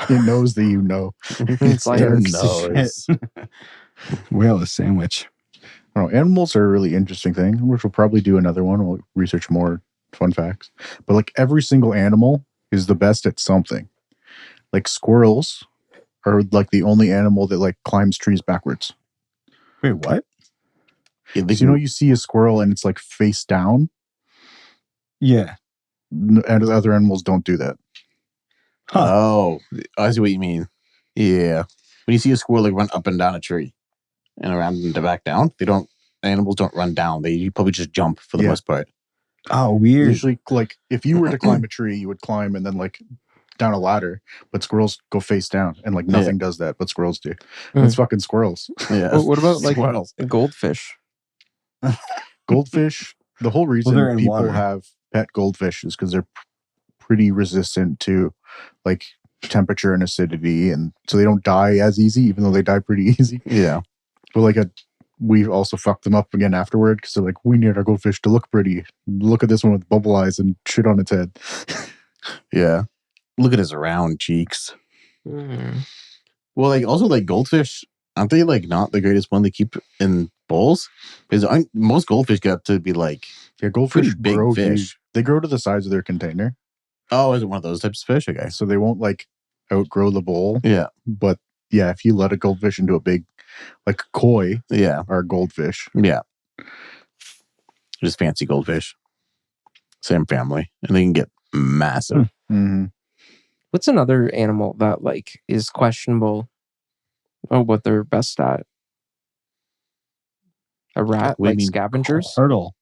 It knows that you know. It's like Dark nose. Whale a sandwich. I don't know, animals are a really interesting thing, which we'll probably do another one. We'll research more fun facts. But like every single animal is the best at something. Like squirrels are like the only animal that like climbs trees backwards. Wait, what? Yeah, So, you see a squirrel and it's like face down, Yeah. and other animals don't do that. Huh. Oh, I see what you mean. Yeah, when you see a squirrel like run up and down a tree and around and back down, animals don't run down. They probably just jump for the Yeah. most part. Oh, weird. Usually, like if you were to climb a tree, you would climb and then like down a ladder. But squirrels go face down, and like nothing does that, but squirrels do. It's fucking squirrels. Yeah. What about like Squirrels? a goldfish? Goldfish. The whole reason they're in people water. have pet goldfish is because they're pretty resistant to like temperature and acidity, and so they don't die as easy, even though they die pretty easy. Yeah. But like we also fucked them up again afterward because they're like, we need our goldfish to look pretty. Look at this one with bubble eyes and shit on its head. Yeah. Look at his round cheeks. Mm. Well, like also like goldfish, aren't they like not the greatest one to keep in bowls? Because most goldfish get up to be like, Yeah, goldfish Pretty big grow fish. huge. They grow to the size of their container, oh, is it one of those types of fish? Okay. so they won't like outgrow the bowl. Yeah. But yeah, if you let a goldfish into a big, like koi Yeah. or goldfish, Yeah. Just fancy goldfish. Same family. And they can get massive. mhm. What's another animal that like is questionable? Oh, what they're best at? A rat, What do you like mean? scavengers. Turtle.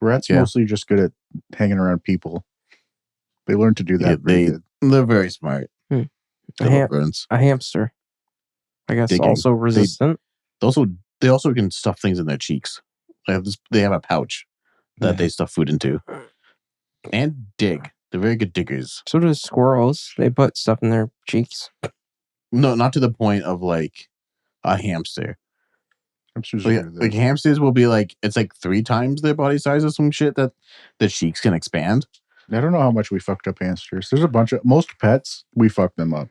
Rats Yeah. mostly just good at hanging around people. They learn to do that Yeah, pretty good. They're very smart. A, They ham- love rodents. a hamster. I guess They can- also resistant. They also can stuff things in their cheeks. They have a pouch that they stuff food into. And dig. They're very good diggers. So do squirrels. They put stuff in their cheeks. No, not to the point of like a hamster. Hamsters are good at Like that. hamsters will be like, it's like 3 times their body size or some shit that the cheeks can expand. I don't know how much we fucked up hamsters. There's a bunch of most pets, we fuck them up.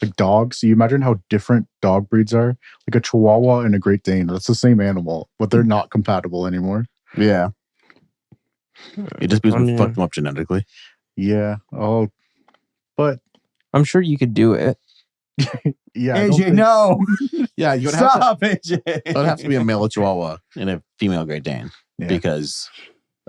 Like dogs, you imagine how different dog breeds are. Like a Chihuahua and a Great Dane. That's the same animal, but they're not compatible anymore. Yeah. It just because we mean, fucked them up genetically. Yeah. Oh, but I'm sure you could do it. yeah. I don't AJ, think- no. Yeah, you would have to, Stop, AJ. it would have to be a male Chihuahua and a female Great Dane. Yeah. Because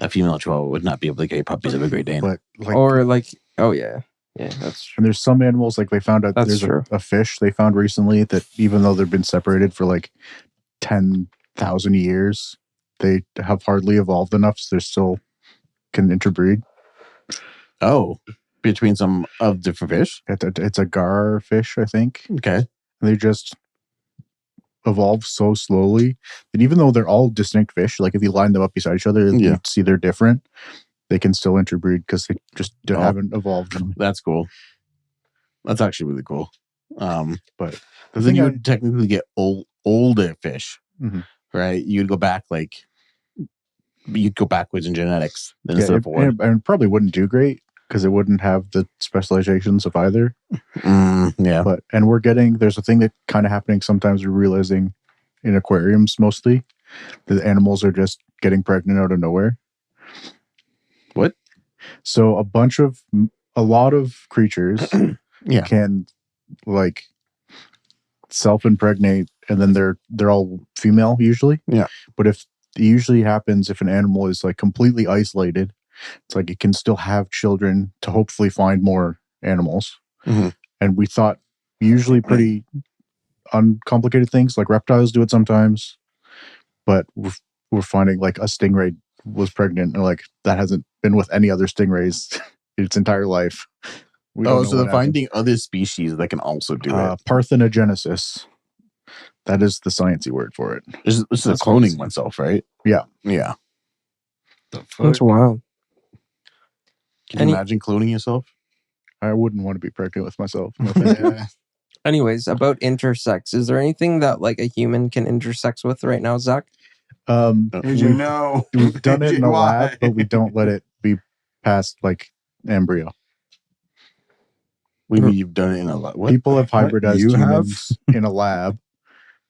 a female Chihuahua would not be able to get puppies of a Great Dane. But like, Or like, oh yeah. Yeah, that's true. and there's some animals like they found out That's there's true. a fish they found recently that even though they've been separated for like 10,000 years, they have hardly evolved enough, so they're still can interbreed. Oh, between some of different fish? It's a gar fish, I think. Okay. They just evolve so slowly that even though they're all distinct fish, like if you line them up beside each other, you see they're different. They can still interbreed because they just haven't evolved. That's cool. That's actually really cool. But then you would technically get older fish, right? You'd go back you'd go backwards in genetics instead of forward. And probably wouldn't do great because it wouldn't have the specializations of either. Yeah. And there's a thing that kind of happening sometimes we're realizing in aquariums mostly. The animals are just getting pregnant out of nowhere. What? So a lot of creatures can like self-impregnate and then they're all female usually. Yeah. But if it usually happens if an animal is like completely isolated, it's like it can still have children to hopefully find more animals. And we thought usually pretty uncomplicated things like reptiles do it sometimes, but we're finding like a stingray was pregnant and like that hasn't been with any other stingrays its entire life. So they're finding other species that can also do it. Parthenogenesis. That is the sciencey word for it. This is cloning oneself, right? Yeah. Yeah. That's wild. Can you imagine cloning yourself? I wouldn't want to be pregnant with myself. Anyways, about intersex, is there anything that like a human can intersex with right now, Zach? No. We've done it in a lab, but we don't let it be past like embryo. You've done it in a lab. What? People have hybridized humans in a lab,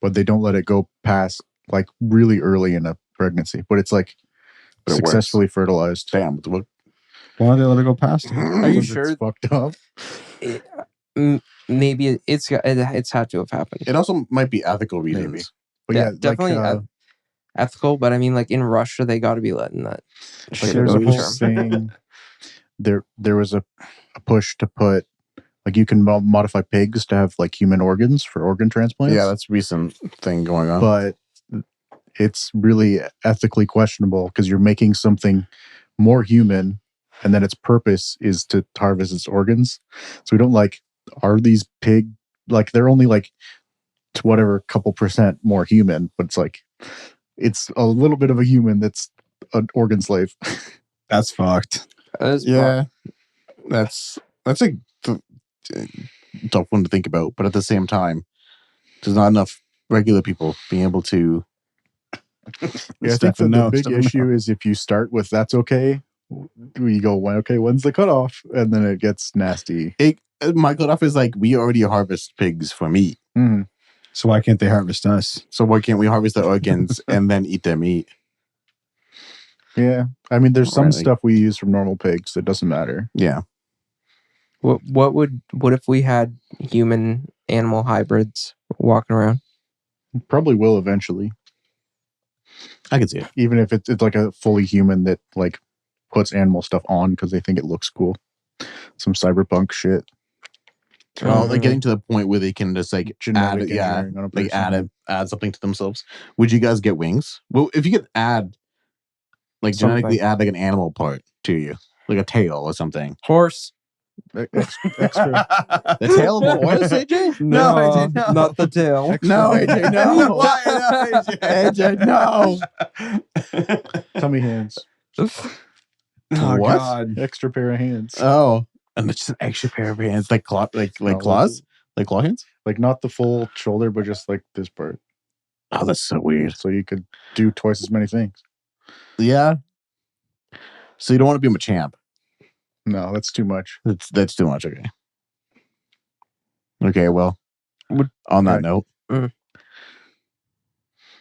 but they don't let it go past like really early in a pregnancy. But it's like successfully fertilized. Damn. Why don't they let it go past it? Are you sure? It's fucked up. Maybe it's had to have happened. It also might be ethical reasons. Maybe. But yeah, definitely ethical. But I mean, like in Russia, they got to be letting that. There's a whole thing. There was a push to put like you can modify pigs to have like human organs for organ transplants. Yeah, that's a recent thing going on. But it's really ethically questionable because you're making something more human, and then its purpose is to harvest its organs. So we don't are these pig like they're only like to whatever couple percent more human, but it's like it's a little bit of a human that's an organ slave. That's fucked. That's a tough one to think about, but at the same time, there's not enough regular people being able to. I think the big issue is if you start with that's okay, we go when's the cutoff, and then it gets nasty. My cutoff is like we already harvest pigs for meat. So why can't they harvest us? So why can't we harvest their organs and then eat their meat? Yeah, I mean, there's some stuff we use from normal pigs. It doesn't matter. Yeah. What if we had human animal hybrids walking around? Probably will eventually. I can see it. Even if it's like a fully human that like puts animal stuff on because they think it looks cool. Some cyberpunk shit. Oh, they're getting to the point where they can just like add something to themselves. Would you guys get wings? Well, if you could add genetically add like an animal part to you, like a tail or something. Horse. Extra. The tail of a horse, AJ? No, AJ, no. Not the tail. No, AJ, no. Why no, AJ? No. Tummy hands. Oh, what? God. Extra pair of hands. Oh, and it's just an extra pair of hands, like claws, like claw hands, like not the full shoulder, but just like this part. Oh, that's so weird. So you could do twice as many things. Yeah. So you don't want to be a Machamp. No, that's too much. That's too much. Okay. Okay. Well, on that note, thank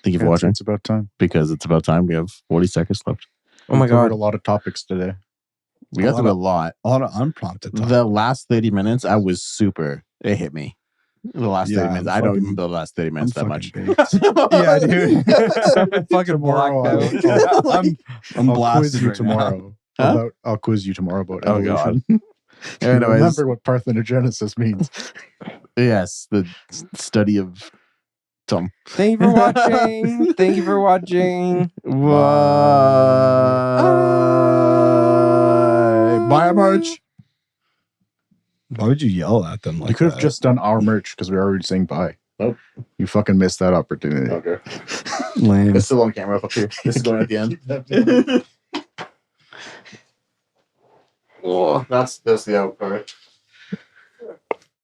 you for watching. It's about time. Because it's about time. We have 40 seconds left. Oh my God. A lot of topics today. We got through a lot. A lot of unprompted talk. The last 30 minutes, I was super. It hit me. The last 30 minutes. I don't remember the last 30 minutes that much. Yeah, dude. Fucking blacked out. I'm I'll quiz you right tomorrow. Huh? I'll quiz you tomorrow about Oh, evolution. God. Anyways, remember what parthenogenesis means. Yes, the study of Tom. Thank you for watching. Thank you for watching. Bye. Buy our merch. Why would you yell at them like that? You could have just done our merch because we were already saying bye. Nope. You fucking missed that opportunity. Okay. Lame. It's still on camera. Fuck you. This is going at the end. Oh, that's the out part.